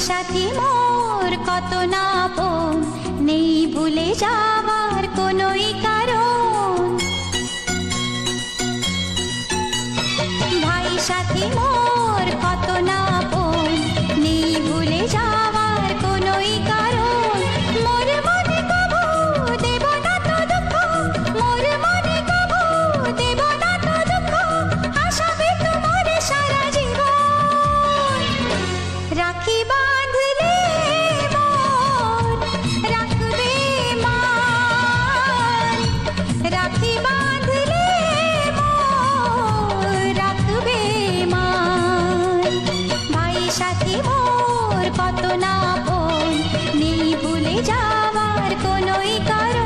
সাথী মোর কত না আপন, নেই ভুলে যাবার কোনোই কারণ। ভাই সাথী মোর কত না আপন, নেই ভুলে যাবার কোনোই কারণ। মোর মনে কবু দেব না তো দুঃখ, মোর মনে কবু দেব না তো দুঃখ, আশাবে তোমার সারা জীবন। রাখি বাঁধলে মোর রাখবে মান, রাখি বাঁধলে মোর রাখবে মান। ভাই সাথী মোর কত না আপন, নেই ভুলে যাওয়ার কোনোই কারণ।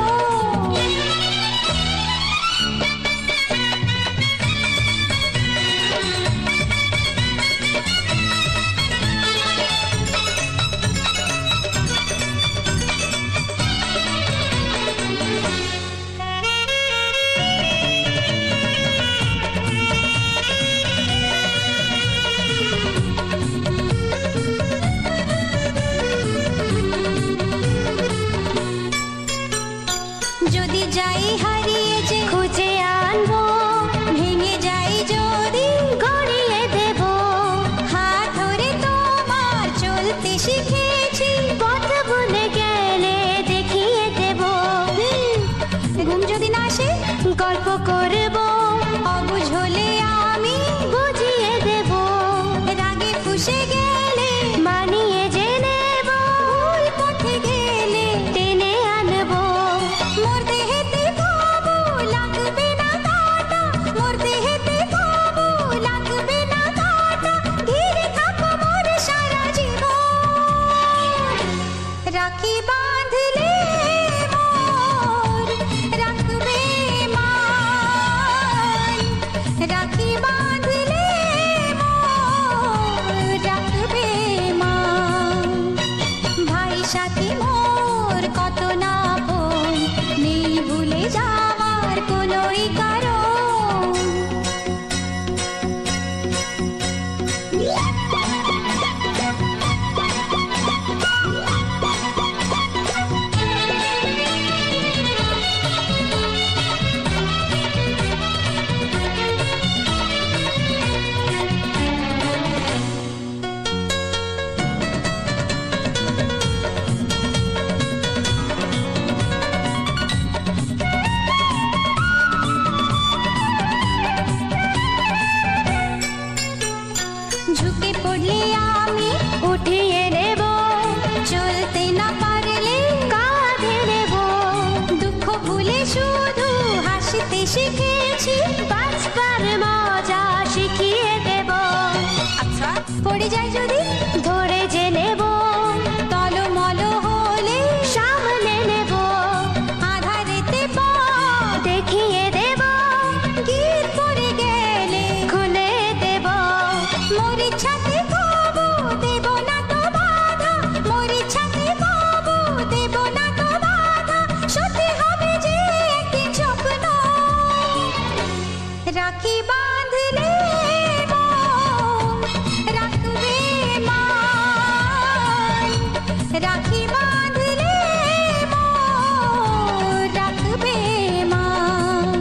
যদি যাই হারিয়ে যে খুঁজে আনবো, ভেঙে যাই যদি গড়িয়ে দেব। হাত ধরে তোমার চলতে শিখেছি, পথ ভুলে গেলে দেখিয়ে দেব। ঘুম যদি না আসে গল্প করব, অবুঝ হলে আমি বুঝিয়ে দেব। রাগে ফুঁসে গেলে মানিয়ে যে নেব, ভুল পথে গেলে টেনে আনবো। মোর দেহেতে কবু লাগবে না কাঁটা, মোর দেহেতে কবু লাগবে না কাঁটা, ঘিরে থাকো মোর সারা জীবন। রাখি বাঁধলে মোর রাখবে মান, রাখি বাঁধলে মোর রাখবে মান। ভাই সাথী মোর কত না আপন, নেই ভুলে যাওয়ার কোনোই কারণ। ঝুঁকে পড়লে আমি উঠিয়ে নেব, চলতে না পারলে কাঁধে নেব। দুঃখ ভুলে শুধু হাসতে শিখেছি, বাঁচবার মজা শিখিয়ে দেব। আচ্ছা পড়ে যাই যদি ধরে যে নেব, টলমল হলে সামলে নেব। আধারেতে পথ দেখিয়ে দেব, গিয়ে পড়ে গেলে খুলে দেব। মোর ইচ্ছাতে কবু দেব না তো বাধা, মোর ইচ্ছাতে কবু দেব না তো বাধা, সত্যি হবে যে একদিন স্বপ্ন। রাখি বাঁধলে মোর রাখবে মান, রাখি বাঁধলে মোর রাখবে মান।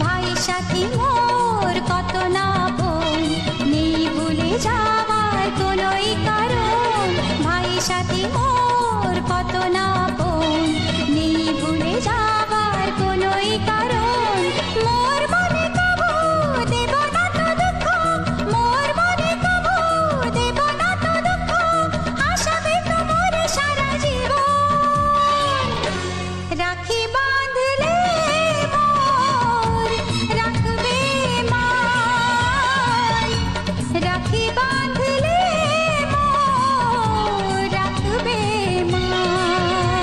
ভাই সাথী মোর কত না আপন, নেই ভুলে যাওয়ার কোনোই কারণ। ভাই সাথী মোর কত না আপন, নেই ভুলে যাওয়ার কোনোই কারণ। মোর মনে কবু দেব না তো দুঃখ, মোর মনে কবু দেব না তো দুঃখ, আশাবে তোমার সারা জীবন। রাখি বাঁধলে মোর রাখবে মান, রাখি বাঁধলে মোর রাখবে মান।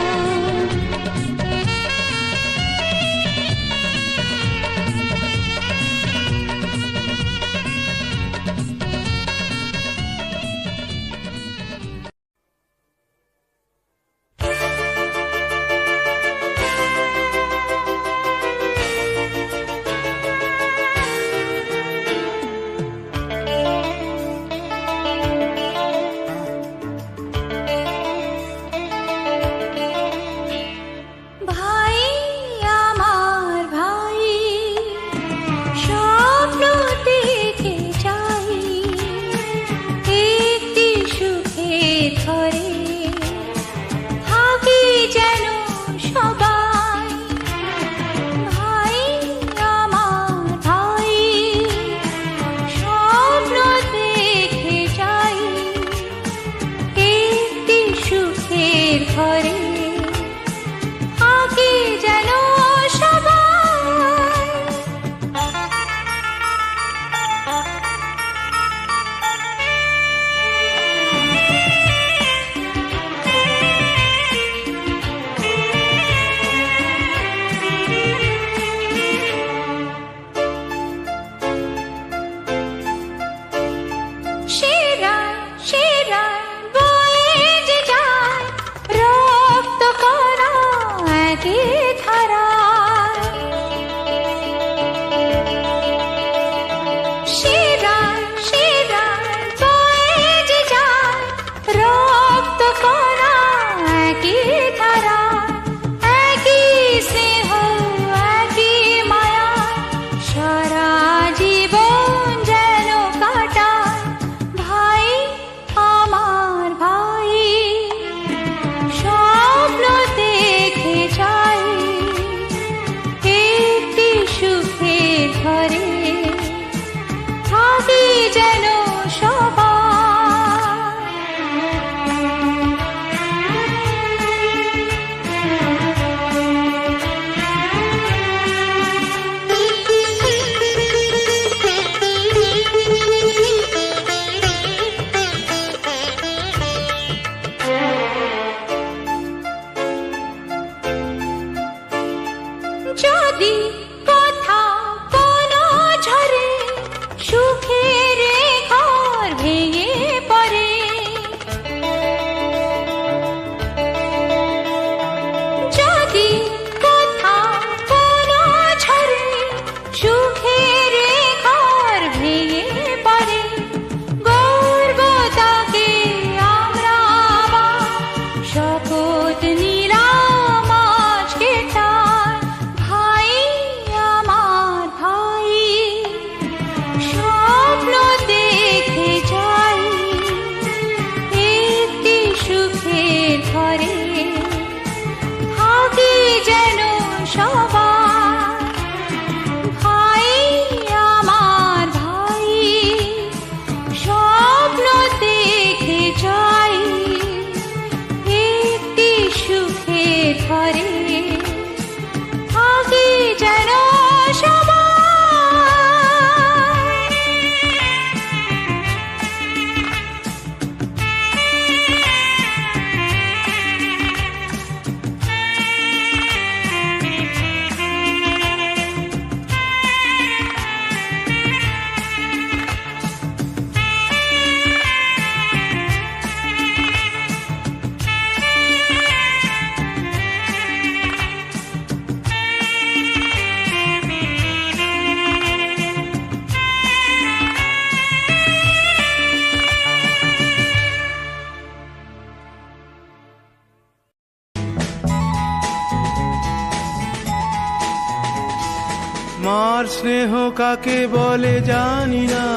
মার স্নেহ কাকে বলে জানি না,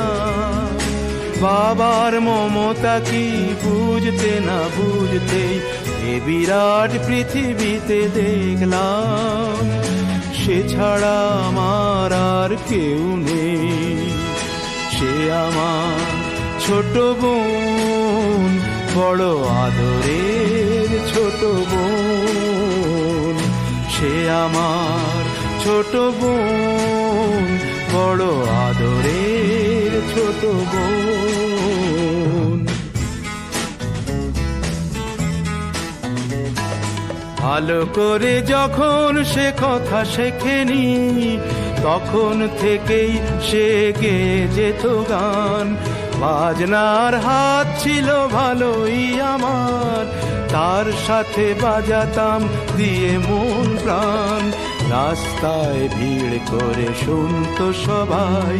বাবার মমতা কি বুঝতে না বুঝতেই এ বিরাট পৃথিবীতে দেখলাম, সে ছাড়া আমার আর কেউ নেই। সে আমার ছোট বোন, বড় আদরের ছোট বোন। সে আমার ছোট বোন, বড় আদরের ছোট বোন। ভালো করে যখন সে কথা শেখেনি, তখন থেকেই সে গেয়ে যেত গান। বাজনার হাত ছিল ভালোই আমার, তার সাথে বাজাতাম দিয়ে মন প্রাণ। রাস্তায় ভিড় করে শুনতো সবাই,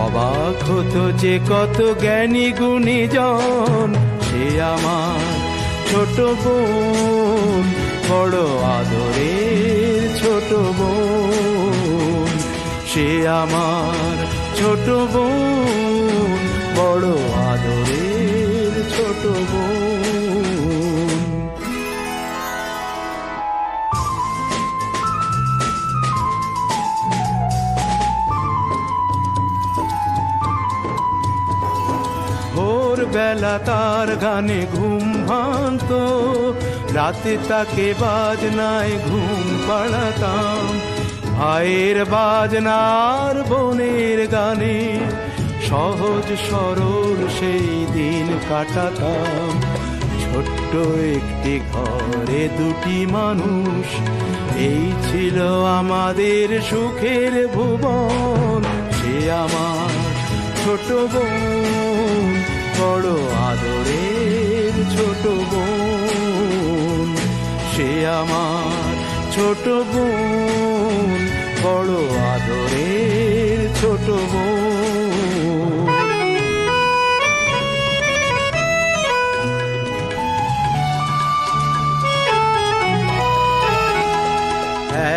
অবাক হতো যে কত জ্ঞানী গুণীজন। সে আমার ছোট বোন, বড় আদরের ছোট বোন। সে আমার ছোট বোন, বড় আদরের ছোট বোন। ভোরবেলা তার গানে ঘুম ভাঙতো, রাতে তাকে বাজনায় ঘুম পাড়াতাম। ভাইয়ের বাজনার বোনের গানে সহজ সরল সেই দিন কাটাতাম। ছোট্ট একটি ঘরে দুটি মানুষ, এই ছিল আমাদের সুখের ভুবন। সে আমার ছোট বোন, বড় আদরের ছোট বোন। সে আমার ছোট বোন, বড় আদরের ছোট বোন।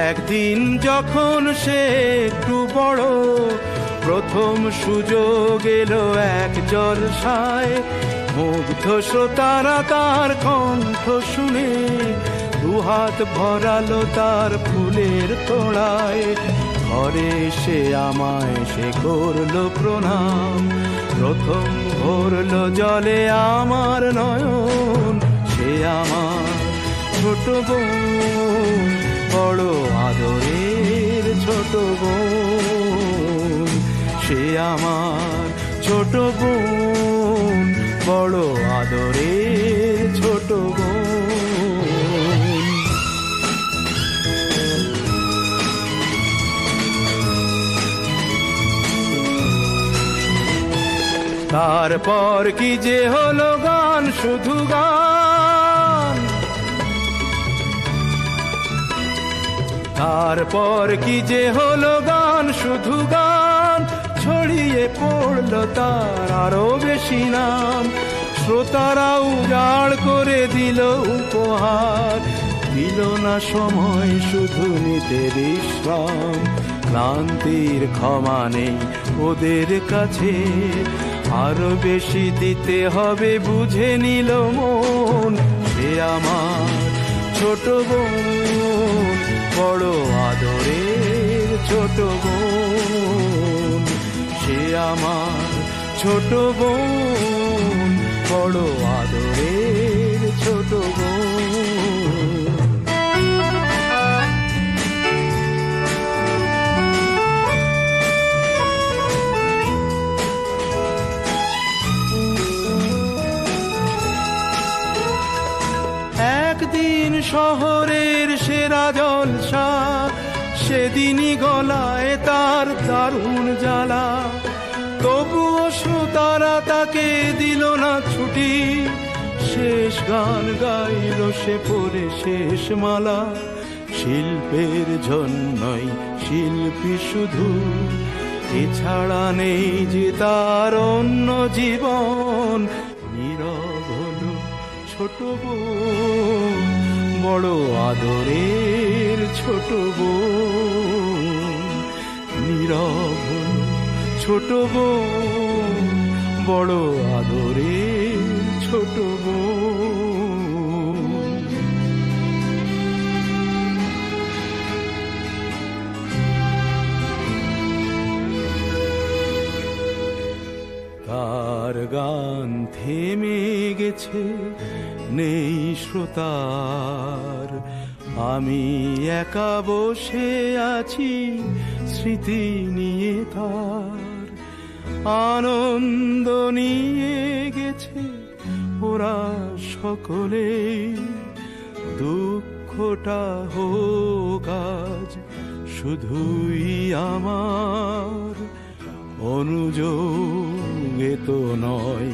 একদিন যখন সে একটু বড়, প্রথম সুযোগ এলো এক জলসায়। মুগ্ধ শ্রোতারা তার কণ্ঠ শুনে দুহাত ভরালো তার ফুলের তোড়ায়। ঘরে সে আমায় সে করলো প্রণাম, প্রথম ভরলো জলে আমার নয়ন। সে আমার ছোট বোন, বড় আদরের ছোট বোন। সে আমার ছোট বোন, বড় আদরের ছোট বোন। তারপর কি যে হলো গান, শুধু গান। তারপর কি যে হলো গান, শুধু গান। ছড়িয়ে পড়লো তার আরো বেশি নাম। শ্রোতারা উজাড় করে দিল উপহার, দিল না সময় শুধু নিতে বিশ্রাম। ক্লান্তির ক্ষমা নেই ওদের কাছে, আরো বেশি দিতে হবে বুঝে নিল মন। সে আমার ছোট বোন, বড় আদরের ছোট বোন। সে আমার ছোট বোন, বড় আদরের ছোট বোন। একদিন শহরের সেরা জলসা, সেদিনই গলায় তার দারুণ জ্বালা। তবুও শ্রোতারা তাকে দিল না ছুটি, শেষ গান গাইল সে পরে শেষ মালা। শিল্পের জন্যই শিল্পী শুধু, এছাড়া নেই যে তার অন্য জীবন। নীরব হলো ছোট বোন, বড় আদরের ছোট বোন। নীরব হলো ছোট বোন, বড় আদরে ছোট বোন। তার গান থেমে গেছে, নেই শ্রোতার, আমি একা বসে আছি স্মৃতি নিয়ে তার। আনন্দ নিয়ে গেছে ওরা সকলে, দুঃখটা হোক আজ শুধুই আমার। অনুযোগে তো নয়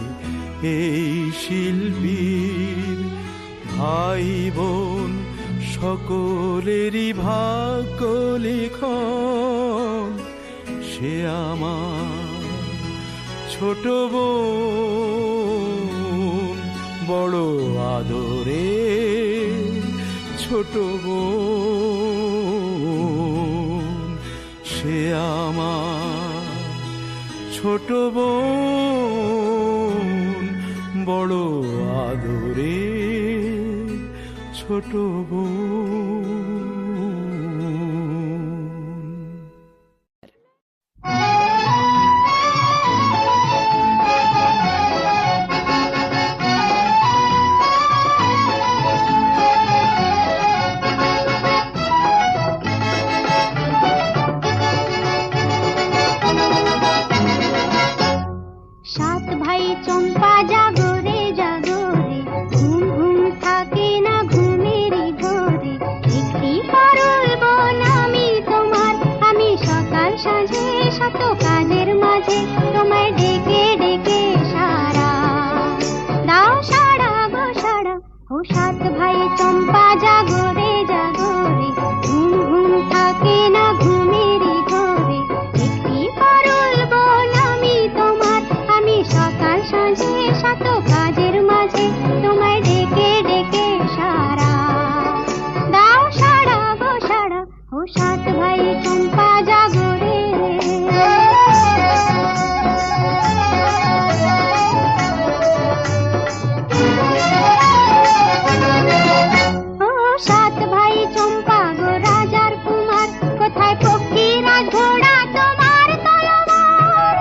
এই শিল্পীর, ভাই বোন সকলেরই ভাগ্য লিখন। সে আমার ছোট বোন, বড় আদরে ছোট বোন। সে আমার ছোট বোন, বড় আদরে ছোট বোন। সাত ভাই চম্পা জাগো রে জাগো রে, ঘুম ঘুম থাকে না ঘুমেরই ঘরে। একটি পারুল বোন আমি তোমার, আমি সকাল সাঁঝে শত কাজের মাঝে তোমায় ডেকে ডেকে সারা দাও, সারা গো সারা। ও সাত ভাই চম্পা জাগো রে জাগো রে, ঘুম ঘুম থাকে না ঘুমেরই ঘরে। একটি পারুল বোন আমি তোমার, আমি সকাল সাঁঝে শত কাজের মাঝে তোমায় ডেকে ডেকে সারা দাও, সারা গো সারা। ও সাত ভাই চম্পা জাগো রে। ও সাত ভাই চম্পা গো রাজার কুমার, কোথায় পক্ষীরা ঘোড়া তোমার তলোয়ার।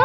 ও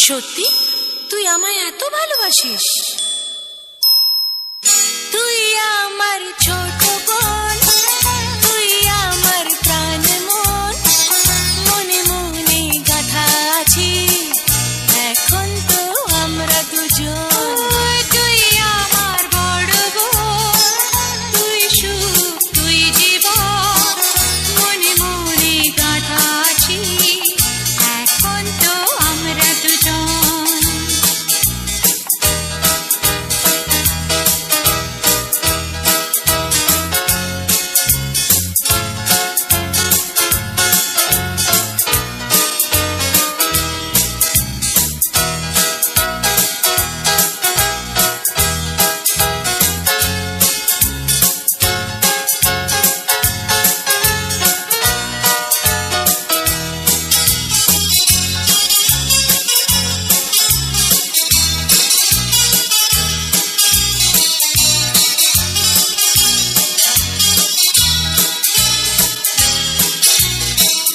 সত্যি তুই আমায় এত ভালোবাসিস? তুই আমার ছোট বোন, তুই আমার প্রাণ মন, মনে মনে গাথা আছি এখন তো আমরা দুজন। তুই আমার বড় বোন, তুই সুখ তুই জীবন, মনে মনে গাথা আছি এখন তো আমরা দুজন।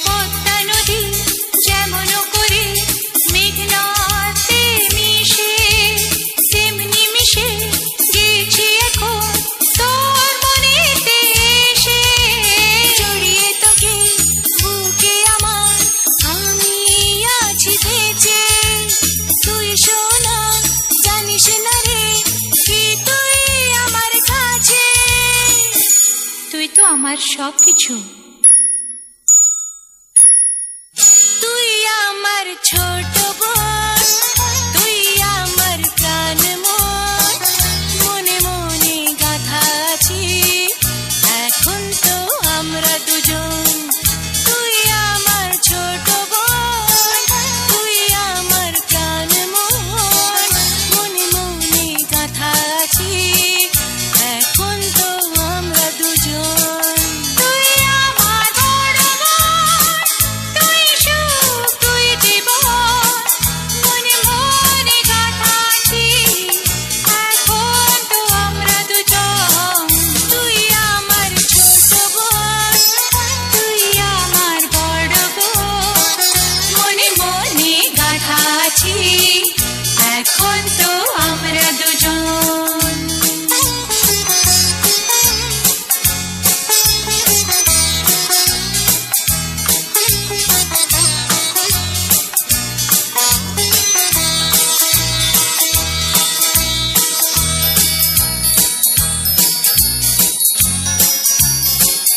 পদ্মা নদী যেমন করে মেঘনাতে মিশে, তেমনি মিশে গেছি এখন তোর মনেতে এসে। জড়িয়ে তোকে বুকে আমার আমি আছি বেঁচে। তুই শোনা জানিস না রে কি তুই আমার কাছে। তুই তো আমার সব কিছু। তুই আমার ছোট